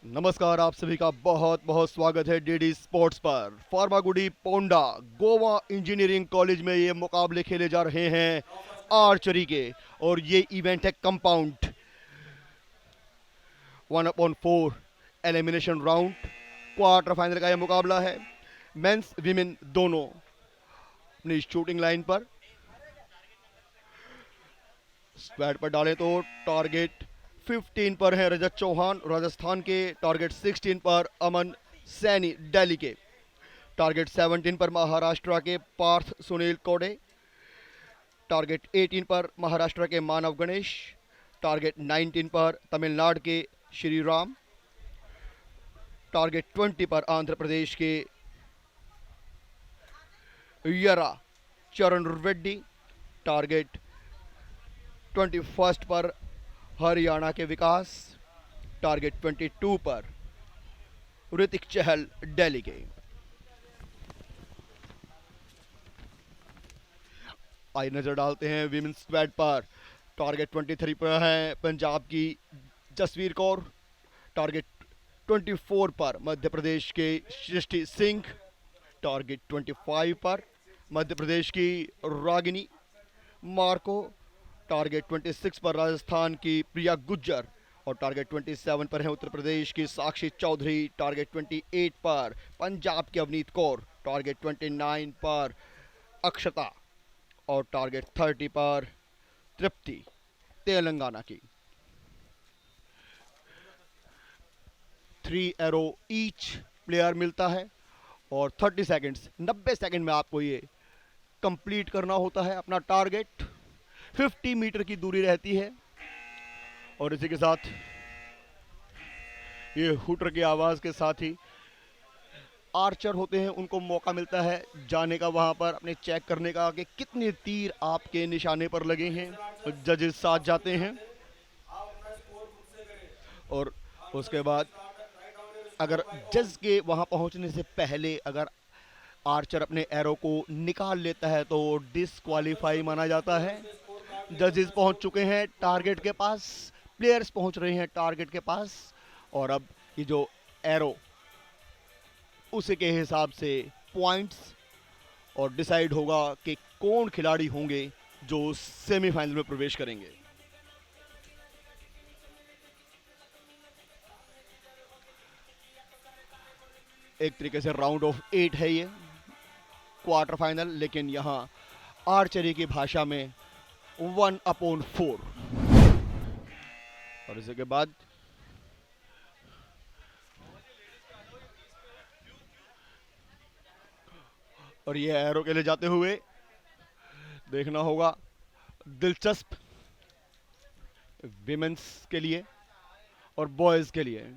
नमस्कार, आप सभी का बहुत बहुत स्वागत है डीडी स्पोर्ट्स पर। फार्मागुड़ी पोंडा गोवा इंजीनियरिंग कॉलेज में ये मुकाबले खेले जा रहे हैं आर्चरी के। और ये इवेंट है compound 1/4 elimination round. Quarter final का यह मुकाबला है। मेंस विमेन दोनों अपनी शूटिंग लाइन पर स्क्वाड पर डालें तो टारगेट 15 पर है रजत चौहान राजस्थान के, टारगेट 16 पर अमन सैनी दिल्ली के, टारगेट 17 पर महाराष्ट्र के पार्थ सुनील कोडे, टारगेट 18 पर महाराष्ट्र के मानव गणेश, टारगेट 19 पर तमिलनाडु के श्री राम, टारगेट 20 पर आंध्र प्रदेश के यरा चरण रेड्डी, टारगेट 21 पर हरियाणा के विकास, टारगेट 22 पर ऋतिक चहल दिल्ली के। आई नजर डालते हैं विमेन स्क्वाड पर। टारगेट 23 पर है पंजाब की जसवीर कौर, टारगेट 24 पर मध्य प्रदेश के सृष्टि सिंह, टारगेट 25 पर मध्य प्रदेश की रागिनी मार्को, टारगेट 26 पर राजस्थान की प्रिया गुज्जर और टारगेट 27 पर है उत्तर प्रदेश की साक्षी चौधरी, टारगेट 28 पर पंजाब की अवनीत कौर, टारगेट 29 पर अक्षता और टारगेट 30 पर तृप्ति तेलंगाना की। 3 एरो ईच प्लेयर मिलता है और 30 सेकंड्स 90 सेकंड में आपको ये कंप्लीट करना होता है अपना टारगेट। 50 मीटर की दूरी रहती है और इसी के साथ ये हुटर की आवाज़ के साथ ही आर्चर होते हैं उनको मौका मिलता है जाने का, वहाँ पर अपने चेक करने का कि कितने तीर आपके निशाने पर लगे हैं। जजेस साथ जाते हैं और उसके बाद अगर जज के वहाँ पहुँचने से पहले अगर आर्चर अपने एरो को निकाल लेता है तो डिसक्वालीफाई माना जाता है। जजेस पहुंच चुके हैं टारगेट के पास, प्लेयर्स पहुंच रहे हैं टारगेट के पास और अब ये जो एरो उसी के हिसाब से पॉइंट्स और डिसाइड होगा कि कौन खिलाड़ी होंगे जो सेमीफाइनल में प्रवेश करेंगे। एक तरीके से राउंड ऑफ 8 है ये क्वार्टर फाइनल, लेकिन यहाँ आर्चरी की भाषा में 1/4। और इसके बाद और ये एरो के लिए जाते हुए देखना होगा दिलचस्प विमेंस के लिए और बॉयज के लिए।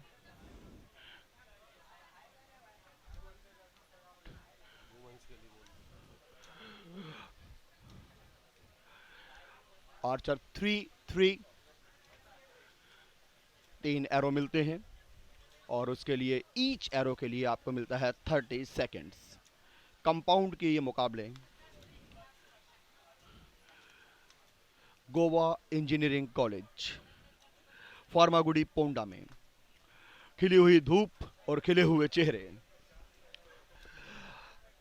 आर्चर 3-3 3 एरो मिलते हैं और उसके लिए ईच एरो के लिए आपको मिलता है 30 सेकेंड्स। कंपाउंड के ये मुकाबले गोवा इंजीनियरिंग कॉलेज फार्मागुड़ी पोंडा में। खिली हुई धूप और खिले हुए चेहरे।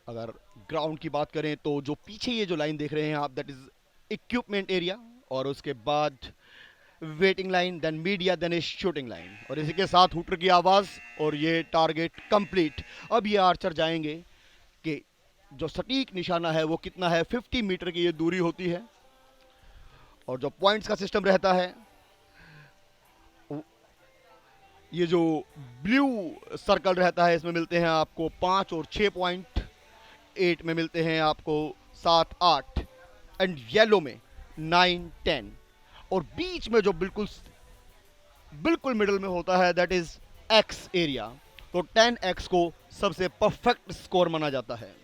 अगर ग्राउंड की बात करें तो जो पीछे ये जो लाइन देख रहे हैं आप, दैट इज इक्विपमेंट एरिया और उसके बाद waiting line, then media, then shooting line और इसी के साथ हुटर की आवाज़ और ये टारगेट कंप्लीट। अब ये आर्चर जाएंगे कि जो सटीक निशाना है वो कितना है। 50 मीटर की ये दूरी होती है और जो पॉइंट्स का सिस्टम रहता है, ये जो ब्लू सर्कल रहता है इसमें मिलते हैं आपको 5 और 6 पॉइंट, 8 में मिलते हैं आपको 7 8 एंड येलो में 9 10 और बीच में जो बिल्कुल बिल्कुल मिडल में होता है दैट इज एक्स एरिया। तो 10x को सबसे परफेक्ट स्कोर माना जाता है।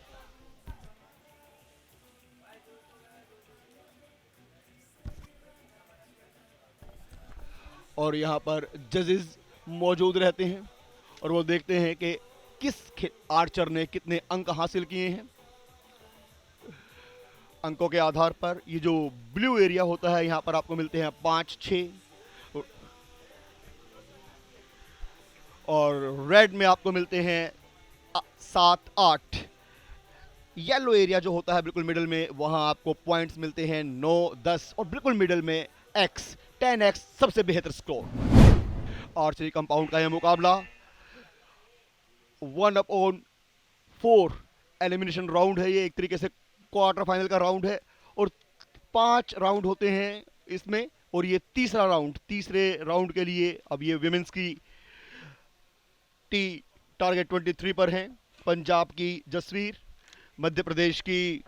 और यहाँ पर जजेस मौजूद रहते हैं और वो देखते हैं कि किस आर्चर ने कितने अंक हासिल किए हैं। अंकों के आधार पर ये जो ब्लू एरिया होता है यहाँ पर आपको मिलते हैं 5 6 और रेड में आपको मिलते हैं 7-8। येलो एरिया जो होता है बिल्कुल मिडल में, वहां आपको पॉइंट्स मिलते हैं 9-10, और बिल्कुल मिडल में एक्स 10x सबसे बेहतर स्कोर। आर्चरी कंपाउंड का यह मुकाबला 1/4 एलिमिनेशन राउंड है। ये एक तरीके से क्वार्टर फाइनल का राउंड है, और 5 राउंड होते हैं इसमें, और ये तीसरा राउंड, तीसरे राउंड के लिए अब ये विमेंस की टी टारगेट 23 पर हैं। पंजाब की जसवीर, मध्य प्रदेश की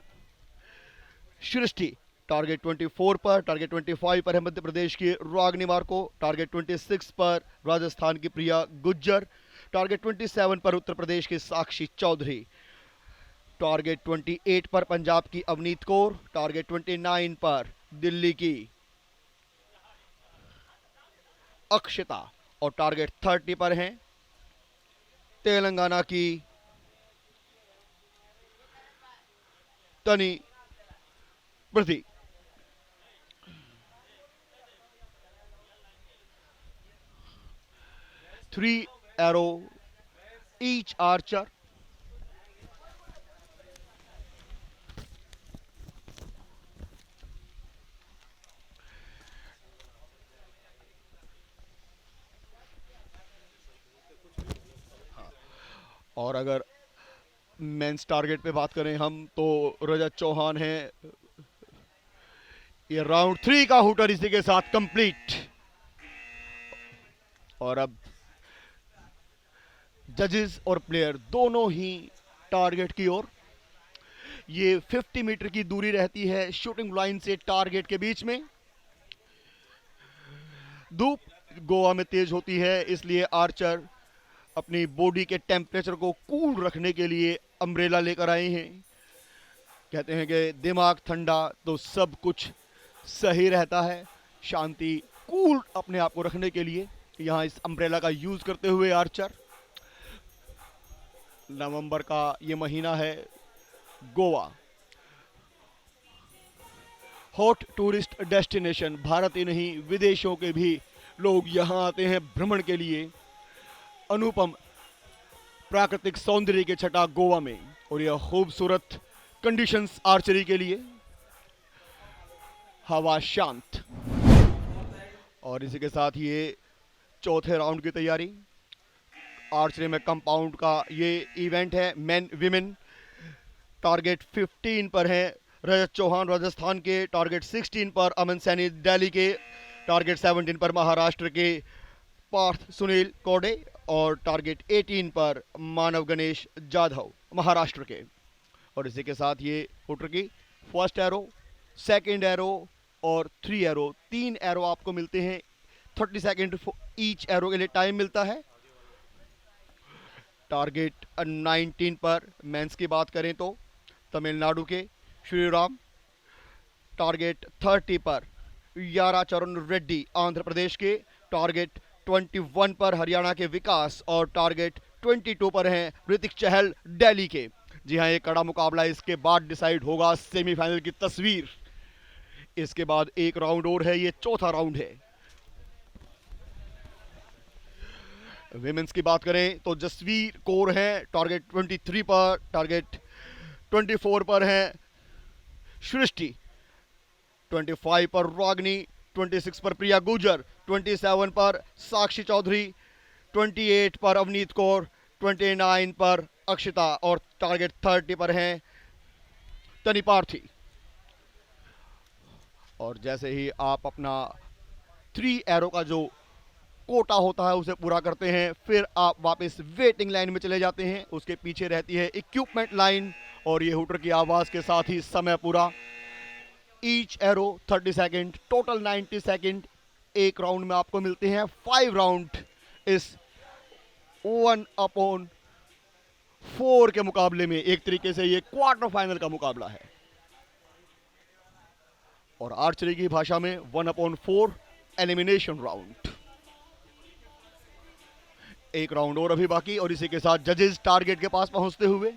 सृष्टि टारगेट 24 पर, टारगेट 25 पर है मध्य प्रदेश की रागनी मार्को, टारगेट 26 पर राजस्थान की प्रिया गुज्जर, टारगेट 27 पर उत्तर प्रदेश की साक्षी चौधरी, टारगेट 28 पर पंजाब की अवनीत कौर, टारगेट 29 पर दिल्ली की अक्षता, और टारगेट 30 पर हैं तेलंगाना की तनी प्रति। Three arrow each Archer. और अगर मेंस टारगेट पे बात करें हम, तो रजत चौहान है। ये राउंड 3 का हुटर इसी के साथ कंप्लीट। और अब जजेस और प्लेयर दोनों ही टारगेट की ओर। ये 50 मीटर की दूरी रहती है शूटिंग लाइन से टारगेट के बीच में। धूप गोवा में तेज होती है, इसलिए आर्चर अपनी बॉडी के टेम्परेचर को कूल रखने के लिए अम्ब्रेला लेकर आए हैं। कहते हैं कि दिमाग ठंडा तो सब कुछ सही रहता है। शांति, कूल अपने आप को रखने के लिए यहाँ इस अम्ब्रेला का यूज करते हुए आर्चर। नवंबर का ये महीना है, Goa hot tourist destination. Bharat ही नहीं, विदेशों के भी लोग यहाँ आते हैं भ्रमण के लिए। अनुपम प्राकृतिक सौंदर्य के छटा गोवा में, और यह खूबसूरत कंडीशंस आर्चरी के लिए। हवा शांत, और इसी के साथ ये चौथे राउंड की तैयारी। आर्चरी में कंपाउंड का ये इवेंट है, मेन विमेन। टारगेट 15 पर है रजत चौहान राजस्थान के, टारगेट 16 पर अमन सैनी दिल्ली के, टारगेट 17 पर महाराष्ट्र के पार्थ सुनील कोडे, और टारगेट 18 पर मानव गणेश जाधव महाराष्ट्र के। और इसी के साथ ये हुटर की फर्स्ट एरो, सेकंड एरो और 3 एरो, 3 एरो आपको मिलते हैं। 30 सेकंड ईच एरो के लिए टाइम मिलता है। टारगेट 19 पर मेंस की बात करें तो तमिलनाडु के श्री राम, टारगेट 30 पर यारा चरण रेड्डी आंध्र प्रदेश के, टारगेट 21 पर हरियाणा के विकास, और टारगेट 22 पर हैं ऋतिक चहल दिल्ली के। जी हाँ, ये कड़ा मुकाबला, इसके बाद डिसाइड होगा सेमीफाइनल की तस्वीर। इसके बाद एक राउंड और है, ये चौथा राउंड है। विमेंस की बात करें तो जसवीर कौर है टारगेट 23 पर, टारगेट 24 पर है सृष्टि, 25 पर रागनी, 26 पर प्रिया गुजर, 27 पर साक्षी चौधरी, 28 पर अवनीत कौर, 29 पर अक्षिता, और टारगेट 30 पर हैं तनी पार्थी। और जैसे ही आप अपना 3 एरो का जो कोटा होता है उसे पूरा करते हैं, फिर आप वापस वेटिंग लाइन में चले जाते हैं। उसके पीछे रहती है इक्विपमेंट लाइन, और ये हुटर की आवाज के साथ ही समय पूरा। Each arrow 30 second, total 90 second. एक राउंड में आपको मिलते हैं 5 राउंड इस 1/4 के मुकाबले में। एक तरीके से ये क्वार्टर फाइनल का मुकाबला है, और आर्चरी की भाषा में 1/4 एलिमिनेशन राउंड। एक राउंड और अभी बाकी, और इसी के साथ जजेस टारगेट के पास पहुंचते हुए।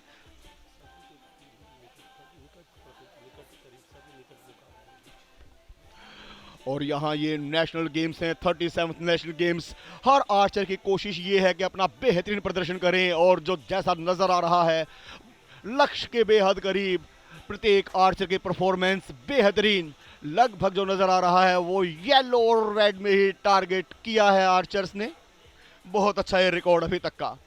और यहाँ ये नेशनल गेम्स हैं, 37th नेशनल गेम्स। हर आर्चर की कोशिश ये है कि अपना बेहतरीन प्रदर्शन करें, और जो जैसा नज़र आ रहा है लक्ष्य के बेहद करीब, प्रत्येक आर्चर की परफॉर्मेंस बेहतरीन। लगभग जो नज़र आ रहा है वो येलो और रेड में ही टारगेट किया है आर्चर्स ने। बहुत अच्छा ये रिकॉर्ड अभी तक का।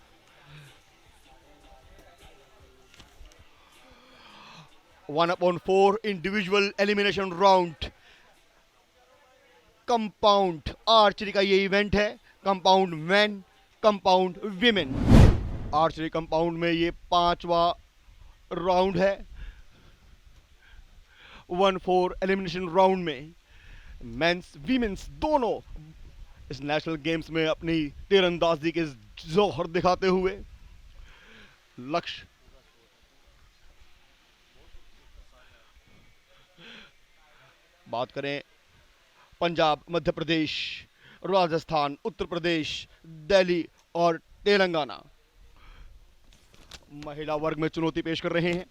One upon 4 individual elimination round, compound archery का ये इवेंट है। Compound man, compound women. Archery compound में ये 5वां राउंड है। 1-4 एलिमिनेशन राउंड में मेंस वीमेंस दोनों इस नेशनल गेम्स में अपनी तीरंदाजी के जोहर दिखाते हुए। लक्ष्य बात करें पंजाब, मध्य प्रदेश, राजस्थान, उत्तर प्रदेश, दिल्ली और तेलंगाना महिला वर्ग में चुनौती पेश कर रहे हैं,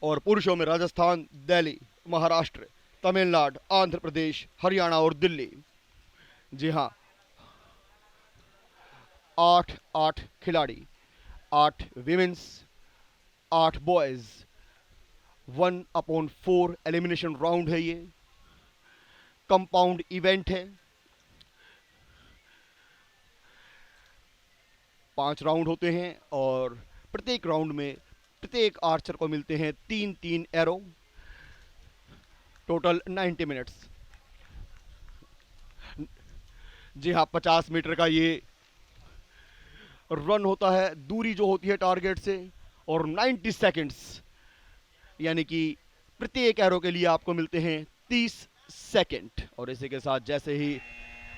और पुरुषों में राजस्थान, दिल्ली, महाराष्ट्र, तमिलनाडु, आंध्र प्रदेश, हरियाणा और दिल्ली। जी हाँ, 8-8 खिलाड़ी, 8 विमेंस, 8 बॉयज। 1/4 एलिमिनेशन राउंड है ये। कंपाउंड इवेंट है। 5 राउंड होते हैं, और प्रत्येक राउंड में प्रत्येक आर्चर को मिलते हैं 3-3 एरो। Total 90 minutes. जी हाँ, 50 मीटर का ये रन होता है, दूरी जो होती है टारगेट से, और 90 सेकंड्स, यानी कि प्रत्येक एरो के लिए आपको मिलते हैं 30 सेकंड। और इसी के साथ जैसे ही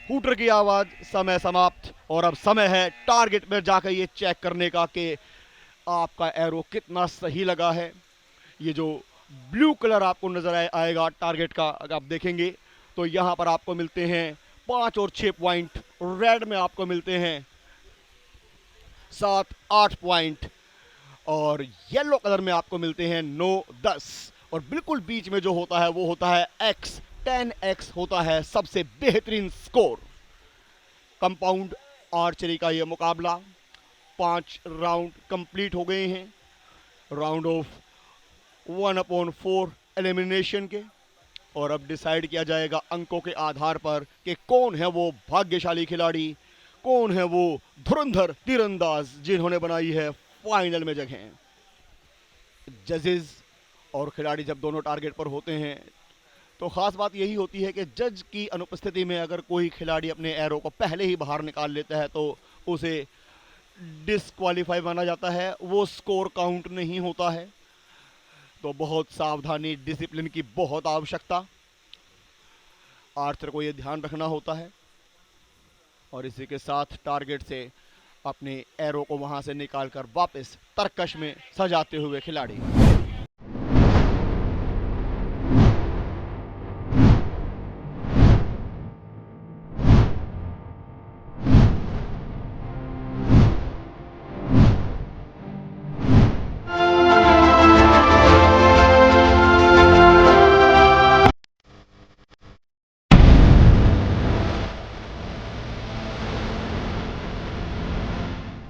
हूटर की आवाज, समय समाप्त। और अब समय है टारगेट में जाकर ये चेक करने का कि आपका एरो कितना सही लगा है। ये जो ब्लू कलर आपको नजर आएगा टारगेट का, अगर आप देखेंगे तो यहां पर आपको मिलते हैं 5 और 6 पॉइंट। रेड में आपको मिलते हैं 7-8 पॉइंट, और येलो कलर में आपको मिलते हैं 9-10। और बिल्कुल बीच में जो होता है वो होता है X, 10X होता है सबसे बेहतरीन स्कोर। कंपाउंड आर्चरी का ये मुकाबला 5 राउंड कंप्लीट हो गए हैं, राउंड ऑफ 1/4 एलिमिनेशन के। और अब डिसाइड किया जाएगा अंकों के आधार पर कि कौन है वो भाग्यशाली खिलाड़ी, कौन है वो धुरंधर तीरंदाज जिन्होंने बनाई है फाइनल में जगह। जजेस और खिलाड़ी जब दोनों टारगेट पर होते हैं तो खास बात यही होती है कि जज की अनुपस्थिति में अगर कोई खिलाड़ी अपने एरो को पहले ही बाहर निकाल लेता है तो उसे डिस्क्वालीफाई माना जाता है, वो स्कोर काउंट नहीं होता है। तो बहुत सावधानी, डिसिप्लिन की बहुत आवश्यकता आर्चर को ये ध्यान रखना होता है। और इसी के साथ टारगेट से अपने एरो को वहां से निकालकर वापस तरकश में सजाते हुए खिलाड़ी।